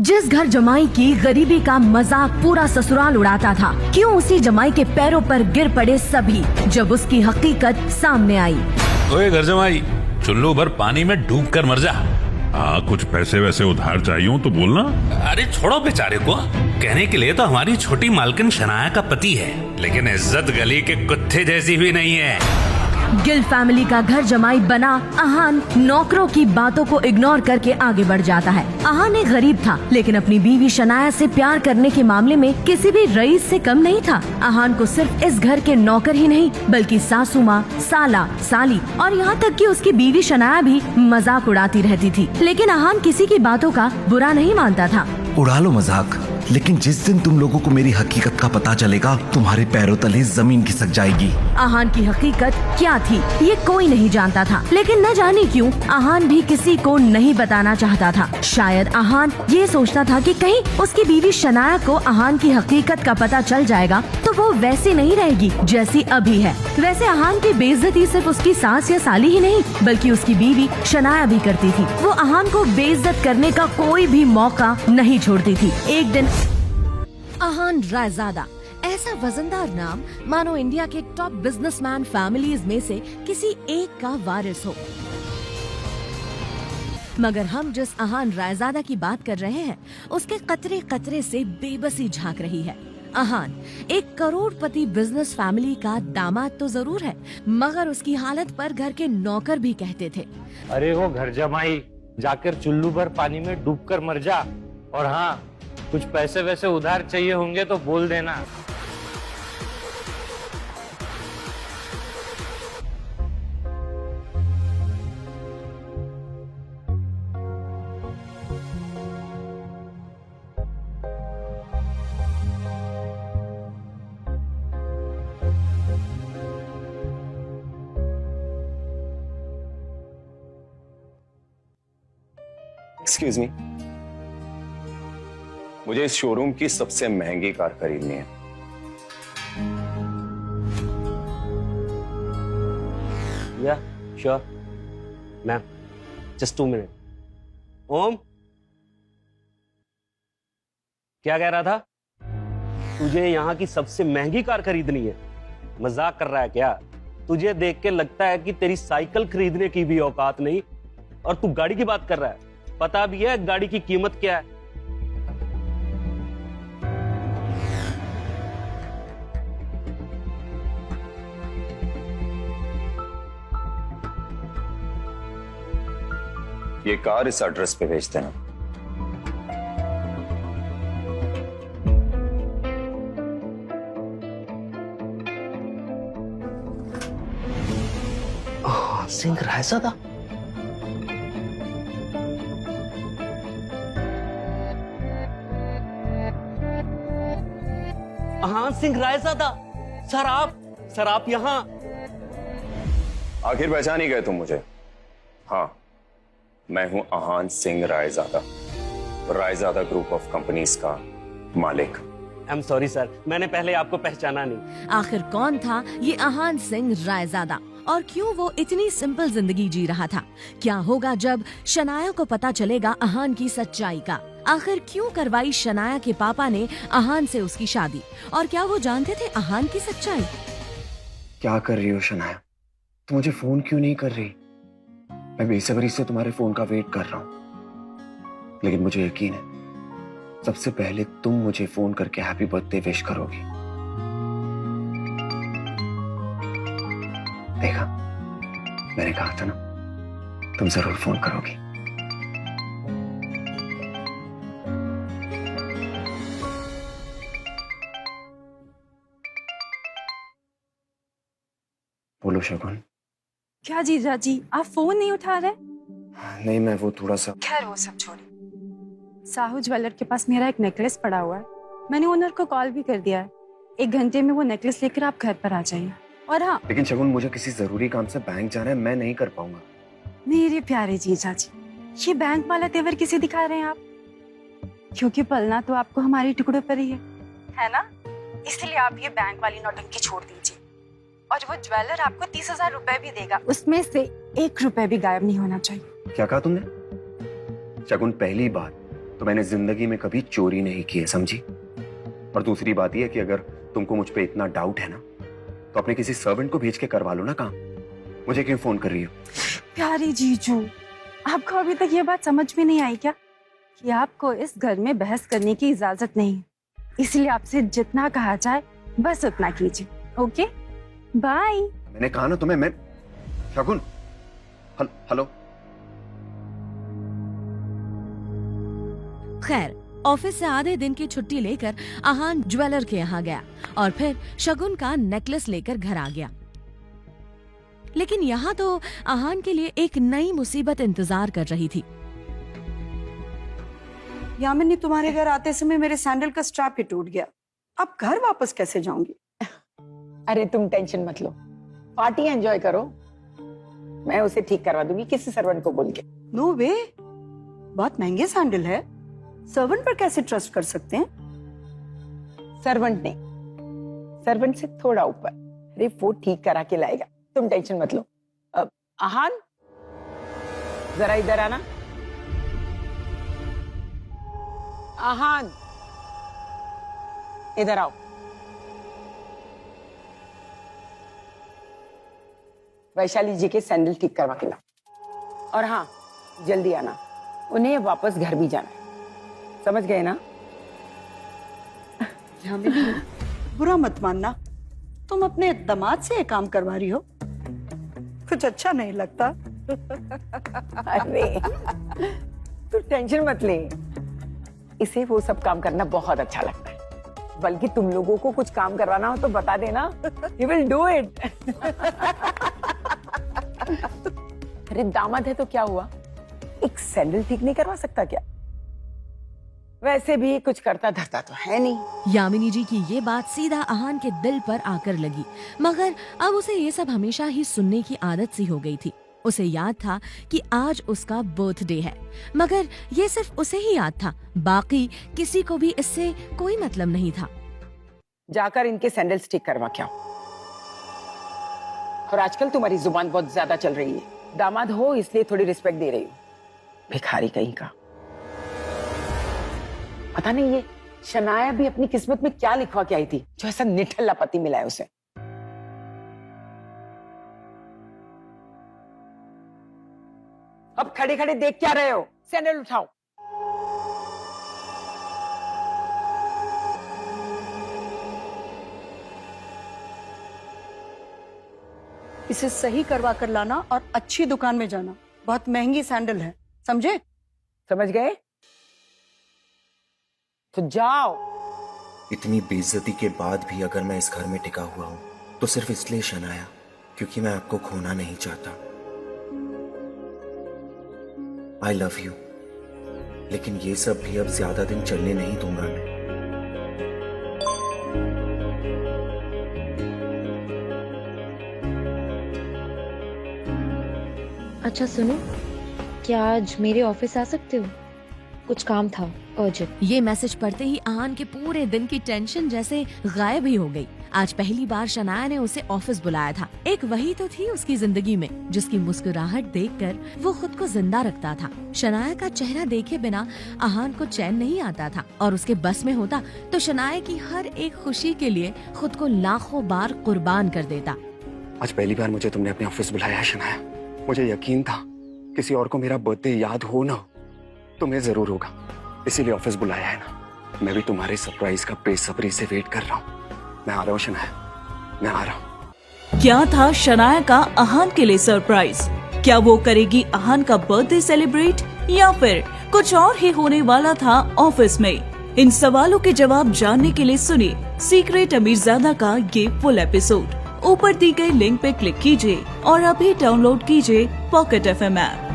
जिस घर जमाई की गरीबी का मजाक पूरा ससुराल उड़ाता था, क्यों उसी जमाई के पैरों पर गिर पड़े सभी जब उसकी हकीकत सामने आई। ओए घर जमाई, चुल्लू भर पानी में डूब कर मर जा। हाँ, कुछ पैसे वैसे उधार चाहिए हो तो बोलना। अरे छोड़ो बेचारे को, कहने के लिए तो हमारी छोटी मालकिन शनाया का पति है, लेकिन इज्जत गली के कुत्ते जैसी भी नहीं है। गिल फैमिली का घर जमाई बना अहान नौकरों की बातों को इग्नोर करके आगे बढ़ जाता है। अहान एक गरीब था, लेकिन अपनी बीवी शनाया से प्यार करने के मामले में किसी भी रईस से कम नहीं था। अहान को सिर्फ इस घर के नौकर ही नहीं बल्कि सासू माँ, साला, साली और यहाँ तक कि उसकी बीवी शनाया भी मजाक उड़ाती रहती थी। लेकिन अहान किसी की बातों का बुरा नहीं मानता था। उड़ा लो मजाक, लेकिन जिस दिन तुम लोगों को मेरी हकीकत का पता चलेगा, तुम्हारे पैरों तले जमीन खिसक जाएगी। अहान की हकीकत क्या थी ये कोई नहीं जानता था, लेकिन न जाने क्यों अहान भी किसी को नहीं बताना चाहता था। शायद अहान ये सोचता था कि कहीं उसकी बीवी शनाया को अहान की हकीकत का पता चल जाएगा तो वो वैसी नहीं रहेगी जैसी अभी है। वैसे अहान की बेइज्जती सिर्फ उसकी सास या साली ही नहीं बल्कि उसकी बीवी शनाया भी करती थी। वो अहान को बेइज्जत करने का कोई भी मौका नहीं छोड़ती थी। एक दिन अहान रायजादा, ऐसा वजनदार नाम मानो इंडिया के टॉप बिजनेसमैन फैमिलीज में से किसी एक का वारिस हो। मगर हम जिस अहान रायजादा की बात कर रहे हैं उसके कतरे कतरे से बेबसी झांक रही है। अहान एक करोड़पति बिजनेस फैमिली का दामाद तो जरूर है, मगर उसकी हालत पर घर के नौकर भी कहते थे, अरे वो घर जमाई, जाकर चुल्लू भर पानी में डूबकर मर जा। और हाँ, कुछ पैसे वैसे उधार चाहिए होंगे तो बोल देना। एक्सक्यूज मी, मुझे इस शोरूम की सबसे महंगी कार खरीदनी है। या श्योर मैम, जस्ट 2 मिनट। ओम, क्या कह रहा था? तुझे यहाँ की सबसे महंगी कार खरीदनी है? मजाक कर रहा है क्या? तुझे देख के लगता है कि तेरी साइकिल खरीदने की भी औकात नहीं और तू गाड़ी की बात कर रहा है। पता भी है गाड़ी की कीमत क्या है? ये कार इस एड्रेस पे भेज देना। सिंह रायजादा, हाँ सिंह रायजादा। सर आप यहाँ? आखिर पहचान ही गए तुम मुझे? हाँ, मैं हूं Ahaan Singh Raizada, Raizada group of companies का मालिक। आई एम सॉरी सर, मैंने पहले आपको पहचाना नहीं। आखिर कौन था ये अहान सिंह रायजादा और क्यों वो इतनी सिंपल जिंदगी जी रहा था? क्या होगा जब शनाया को पता चलेगा अहान की सच्चाई का? आखिर क्यों करवाई शनाया के पापा ने अहान से उसकी शादी, और क्या वो जानते थे अहान की सच्चाई? क्या कर रही हो शनाया? तुम मुझे फोन क्यों नहीं कर रही? मैं बेसब्री से तुम्हारे फोन का वेट कर रहा हूं, लेकिन मुझे यकीन है सबसे पहले तुम मुझे फोन करके हैप्पी बर्थडे विश करोगी। देखा, मैंने कहा था ना, तुम जरूर फोन करोगी। बोलो शगुन। क्या जीजा जी, आप फोन नहीं उठा रहे? नहीं, मैं वो थोड़ा सा। खैर वो सब छोड़िए। साहू ज्वेलर के पास मेरा एक नेकलेस पड़ा हुआ है, मैंने ओनर को कॉल भी कर दिया है। 1 घंटे में वो नेकलेस लेकर आप घर पर आ जाइए। और हाँ, लेकिन शगुन, मुझे किसी जरूरी काम से बैंक जाना है, मैं नहीं कर पाऊंगा। मेरे प्यारे जीजा जी, ये बैंक वाला तेवर किसे दिखा रहे हैं आप? क्योंकि पलना तो आपको हमारे टुकड़ों पर ही है ना? इसलिए आप ये बैंक वाली नौटंकी छोड़ दीजिए। और वो ज्वेलर आपको 30,000 रुपए भी देगा, उसमें से 1 रुपए भी गायब नहीं होना चाहिए। क्या कहा तुमने? शगुन, पहली बात तो मैंने जिंदगी में कभी चोरी नहीं की है, समझी? और दूसरी बात यह है कि अगर तुमको मुझ पे इतना डाउट है ना, तो अपने किसी सर्वेंट को भेज के करवा लो ना काम। मुझे क्यों फोन कर रही हो? प्यारे जीजू, आपको अभी तक ये बात समझ में नहीं आई क्या कि आपको इस घर में बहस करने की इजाजत नहीं है, इसलिए आपसे जितना कहा जाए बस उतना कीजिए। Okay, bye. मैंने कहा ना तुम्हें, मैं शगुन। हेलो। खैर, ऑफिस से आधे दिन की छुट्टी लेकर आहान ज्वेलर के यहाँ गया और फिर शगुन का नेकलेस लेकर घर आ गया। लेकिन यहाँ तो आहान के लिए एक नई मुसीबत इंतजार कर रही थी। यामिनी, तुम्हारे घर आते समय मेरे सैंडल का स्ट्रैप ही टूट गया। अब घर वापस कैसे जाऊंगी? अरे तुम टेंशन मत लो, पार्टी एंजॉय करो, मैं उसे ठीक करवा दूंगी किसी सर्वेंट को बोल के। नो वे, बहुत महंगे सैंडल है, सर्वेंट पर कैसे ट्रस्ट कर सकते हैं? सर्वेंट नहीं, सर्वेंट से थोड़ा ऊपर। अरे वो ठीक करा के लाएगा, तुम टेंशन मत लो। आहान, जरा इधर आना। आहान, इधर आओ। वैशाली जी के सैंडल ठीक करवा के लाओ। और हाँ, जल्दी आना, उन्हें वापस घर भी जाना है, समझ गए ना? यामिनी, बुरा मत मानना, तुम अपने दामाद से ये काम करवा रही हो, कुछ अच्छा नहीं लगता। अरे तू टेंशन मत ले, इसे वो सब काम करना बहुत अच्छा लगता है। बल्कि तुम लोगों को कुछ काम करवाना हो तो बता देना, he will do it। अरे दामाद है तो क्या हुआ, एक सैंडल ठीक नहीं करवा सकता क्या? वैसे भी कुछ करता धरता तो है नहीं। यामिनी जी की ये बात सीधा आहान के दिल पर आकर लगी, मगर अब उसे ये सब हमेशा ही सुनने की आदत सी हो गई थी। उसे याद था कि आज उसका बर्थडे है, मगर ये सिर्फ उसे ही याद था, बाकी किसी को भी इससे कोई मतलब नहीं था। जाकर इनके सैंडल्स ठीक करवा के आओ। और आजकल तुम्हारी जुबान बहुत ज्यादा चल रही है, दामाद हो इसलिए थोड़ी रिस्पेक्ट दे रही हूँ। भिखारी कहीं का। पता नहीं ये शनाया भी अपनी किस्मत में क्या लिखवा के आई थी जो ऐसा निठल्ला पति मिला है उसे। अब खड़े खड़े देख क्या रहे हो, सैंडल उठाओ। इसे सही करवा कर लाना और अच्छी दुकान में जाना, बहुत महंगी सैंडल है, समझे? समझ गए? तो जाओ। इतनी बेइज्जती के बाद भी अगर मैं इस घर में टिका हुआ हूं तो सिर्फ इसलिए शनाया, क्योंकि मैं आपको खोना नहीं चाहता। आई लव यू, लेकिन ये सब भी अब ज्यादा दिन चलने नहीं दूंगा मैं। अच्छा सुनो, क्या आज मेरे ऑफिस आ सकते हो? कुछ काम था अर्जेंट। ये मैसेज पढ़ते ही आहान के पूरे दिन की टेंशन जैसे गायब ही हो गई। आज पहली बार शनाया ने उसे ऑफिस बुलाया था। एक वही तो थी उसकी जिंदगी में जिसकी मुस्कुराहट देखकर वो खुद को जिंदा रखता था। शनाया का चेहरा देखे बिना आहान को चैन नहीं आता था, और उसके बस में होता तो शनाया की हर एक खुशी के लिए खुद को लाखों बार कुर्बान कर देता। आज पहली बार मुझे तुमने अपने ऑफिस बुलाया है शनाया। मुझे यकीन था किसी और को मेरा बर्थडे याद हो ना, तुम्हें जरूर होगा, इसीलिए ऑफिस बुलाया है ना। मैं भी तुम्हारे सरप्राइज का बेसब्री से वेट कर रहा हूँ। मैं आ रहा हूँ शनाया, मैं आ रहा हूँ। क्या था शनाया का आहान के लिए सरप्राइज? क्या वो करेगी आहान का बर्थडे सेलिब्रेट, या फिर कुछ और ही होने वाला था ऑफिस में? इन सवालों के जवाब जानने के लिए सुनिए सीक्रेट अमीरजादा का ये फुल एपिसोड। ऊपर दी गई लिंक पे क्लिक कीजिए और अभी डाउनलोड कीजिए पॉकेट FM ऐप।